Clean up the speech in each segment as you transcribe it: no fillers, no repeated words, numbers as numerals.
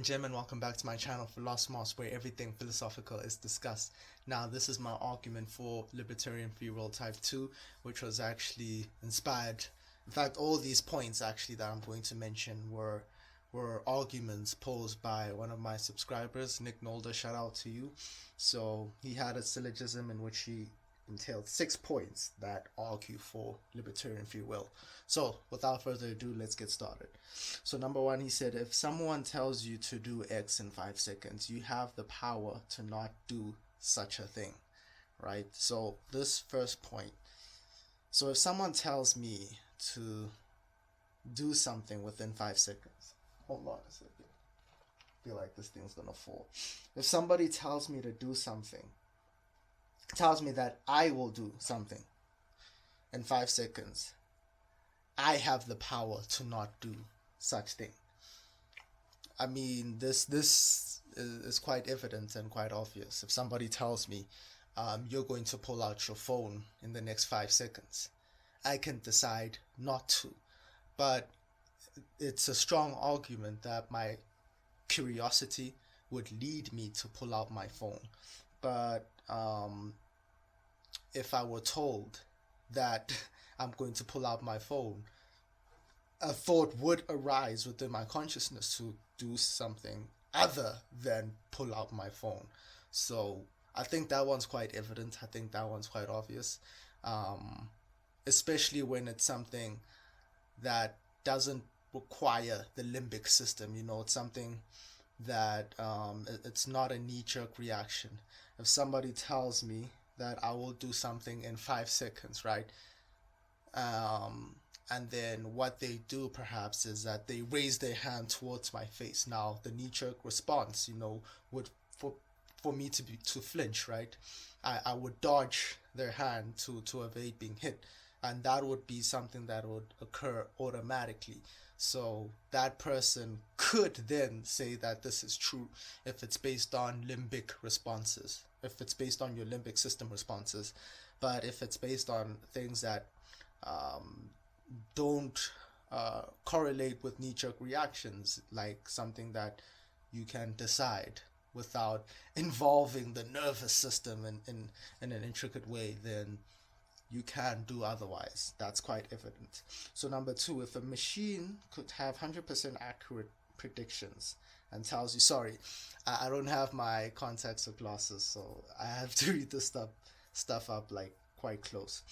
Jim, and welcome back to my channel for Lost Moss, where everything philosophical is discussed. Now, this is my argument for Libertarian Free Will Type 2, which was actually inspired. In fact, all these points actually that I'm going to mention were arguments posed by one of my subscribers, Nick Nolder. Shout out to you. So he had a syllogism in which he entailed 6 points that argue for libertarian free will. So, without further ado, let's get started. So, number one, he said, if someone tells you to do X in 5 seconds, you have the power to not do such a thing, right? So, this first point. So, if someone tells me to do something within 5 seconds, hold on a second. I feel like this thing's gonna fall. If somebody tells me to do something, tells me that I will do something in 5 seconds, I have the power to not do such thing. I mean, this is quite evident and quite obvious. If somebody tells me you're going to pull out your phone in the next 5 seconds, I can decide not to. But it's a strong argument that my curiosity would lead me to pull out my phone. But if I were told that I'm going to pull out my phone, a thought would arise within my consciousness to do something other than pull out my phone. So I think that one's quite evident. I think that one's quite obvious, especially when it's something that doesn't require the limbic system. It's something that it's not a knee-jerk reaction. If somebody tells me that I will do something in 5 seconds, right? And then what they do perhaps is that they raise their hand towards my face. Now, the knee-jerk response, would for me to flinch, right? I would dodge their hand to evade being hit, and that would be something that would occur automatically. So that person could then say that this is true if it's based on limbic responses, if it's based on your limbic system responses. But if it's based on things that don't correlate with knee-jerk reactions, like something that you can decide without involving the nervous system in an intricate way, then you can do otherwise. That's quite evident. So number two, if a machine could have 100% accurate predictions and tells you, sorry, I don't have my contacts or glasses, so I have to read this stuff up like quite close.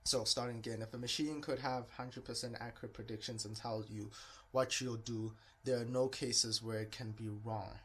So starting again, if a machine could have 100% accurate predictions and tell you what you'll do, there are no cases where it can be wrong.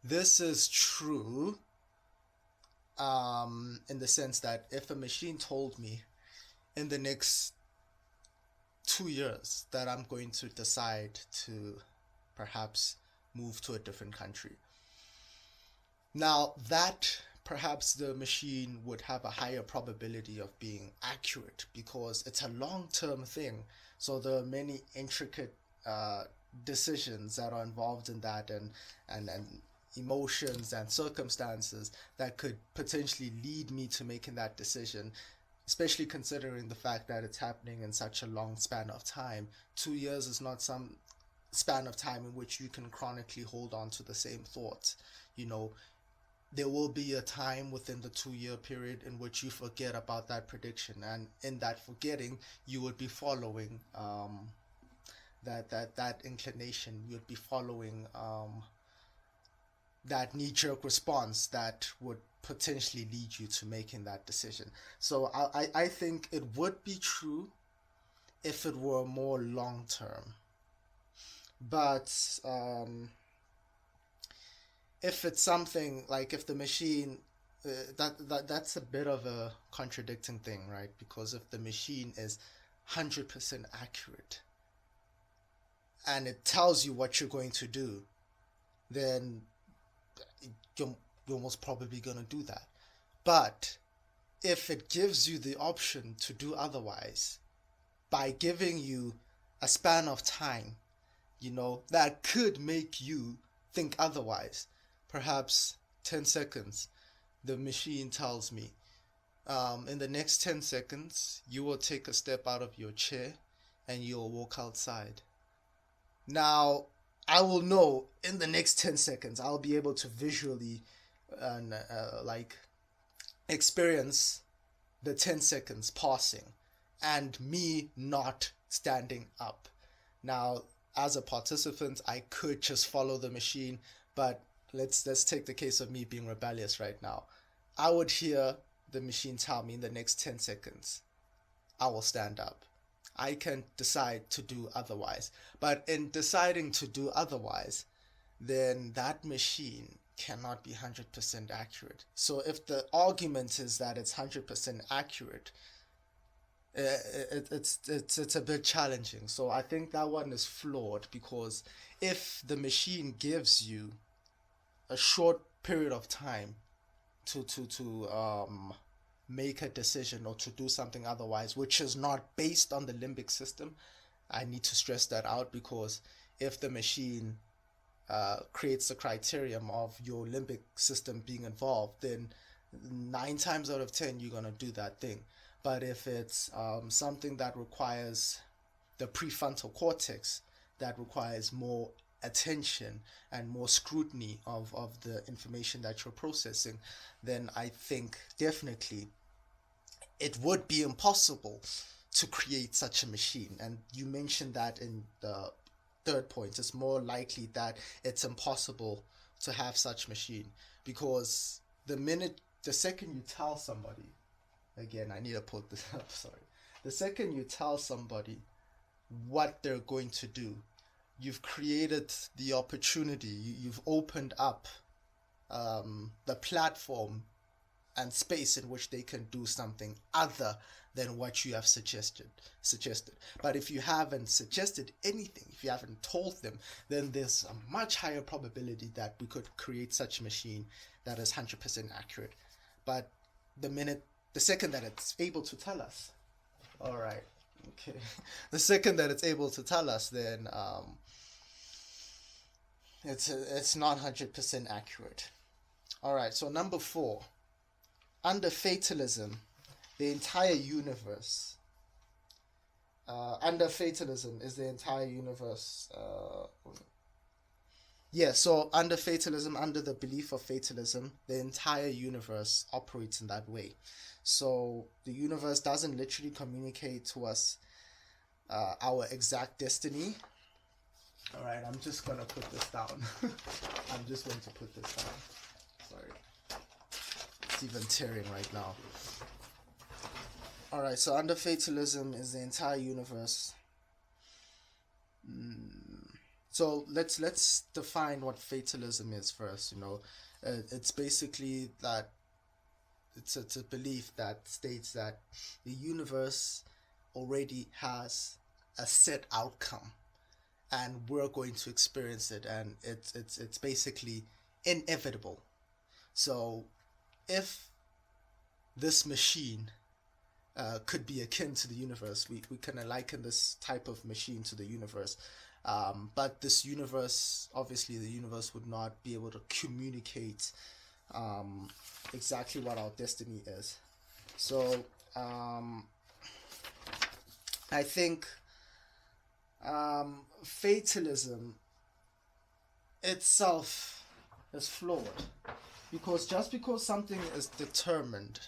This is true in the sense that if a machine told me in the next 2 years that I'm going to decide to perhaps move to a different country, now that perhaps the machine would have a higher probability of being accurate because it's a long-term thing. So there are many intricate decisions that are involved in that, and emotions and circumstances that could potentially lead me to making that decision, especially considering the fact that it's happening in such a long span of time. 2 years is not some span of time in which you can chronically hold on to the same thoughts. There will be a time within the 2 year period in which you forget about that prediction, and in that forgetting, you would be following that inclination. You'd be following that knee-jerk response that would potentially lead you to making that decision. So I think it would be true if it were more long-term. But if it's something like, if the machine, that's a bit of a contradicting thing, right? Because if the machine is 100% accurate and it tells you what you're going to do, then you're most probably going to do that. But if it gives you the option to do otherwise by giving you a span of time, that could make you think otherwise. Perhaps 10 seconds, the machine tells me, in the next 10 seconds, you will take a step out of your chair and you'll walk outside. Now, I will know in the next 10 seconds, I'll be able to visually like experience the 10 seconds passing and me not standing up. Now, as a participant, I could just follow the machine, but let's take the case of me being rebellious right now. I would hear the machine tell me in the next 10 seconds, I will stand up. I can decide to do otherwise. But in deciding to do otherwise, then that machine cannot be 100% accurate. So if the argument is that it's 100% accurate, it's a bit challenging. So I think that one is flawed, because if the machine gives you a short period of time to make a decision or to do something otherwise, which is not based on the limbic system, I need to stress that out, because if the machine creates the criterion of your limbic system being involved, then 9 times out of 10 you're gonna do that thing. But if it's something that requires the prefrontal cortex, that requires more attention and more scrutiny of the information that you're processing, then I think definitely it would be impossible to create such a machine. And you mentioned that in the third point, it's more likely that it's impossible to have such machine, because the second you tell somebody, again, I need to put this up, sorry. The second you tell somebody what they're going to do, you've created the opportunity, you've opened up the platform and space in which they can do something other than what you have suggested. But if you haven't suggested anything, if you haven't told them, then there's a much higher probability that we could create such a machine that is 100% accurate. But the second that it's able to tell us, all right, okay, the second that it's able to tell us, then it's not 100% accurate. All right, so number 4, under fatalism, the entire universe. Under fatalism is the entire universe. So under fatalism, under the belief of fatalism, the entire universe operates in that way. So the universe doesn't literally communicate to us our exact destiny. All right, I'm just going to put this down. I'm just going to put this down. Sorry. It's even tearing right now. All right, so under fatalism is the entire universe. So let's define what fatalism is first. It's basically that it's a belief that states that the universe already has a set outcome, and we're going to experience it, and it's basically inevitable. So if this machine could be akin to the universe, we can liken this type of machine to the universe. But this universe, obviously the universe would not be able to communicate exactly what our destiny is. So I think fatalism itself is flawed, because just because something is determined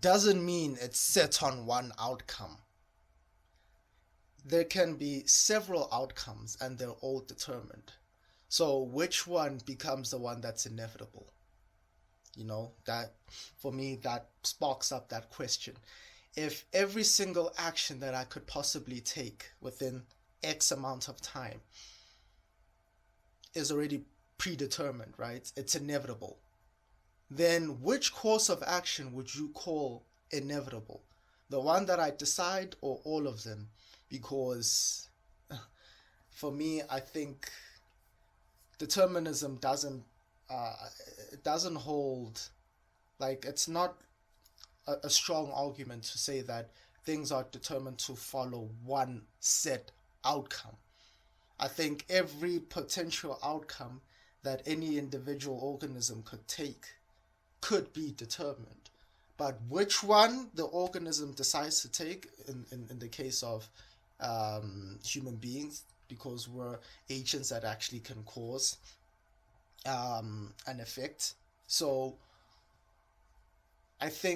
doesn't mean it's set on one outcome. There can be several outcomes and they're all determined. So which one becomes the one that's inevitable? That, for me, that sparks up that question. If every single action that I could possibly take within X amount of time is already predetermined, right? It's inevitable. Then which course of action would you call inevitable? The one that I decide, or all of them? Because for me, I think determinism doesn't hold, like, it's not a strong argument to say that things are determined to follow one set outcome. I think every potential outcome that any individual organism could take could be determined. But which one the organism decides to take, in the case of human beings, because we're agents that actually can cause an effect. So I think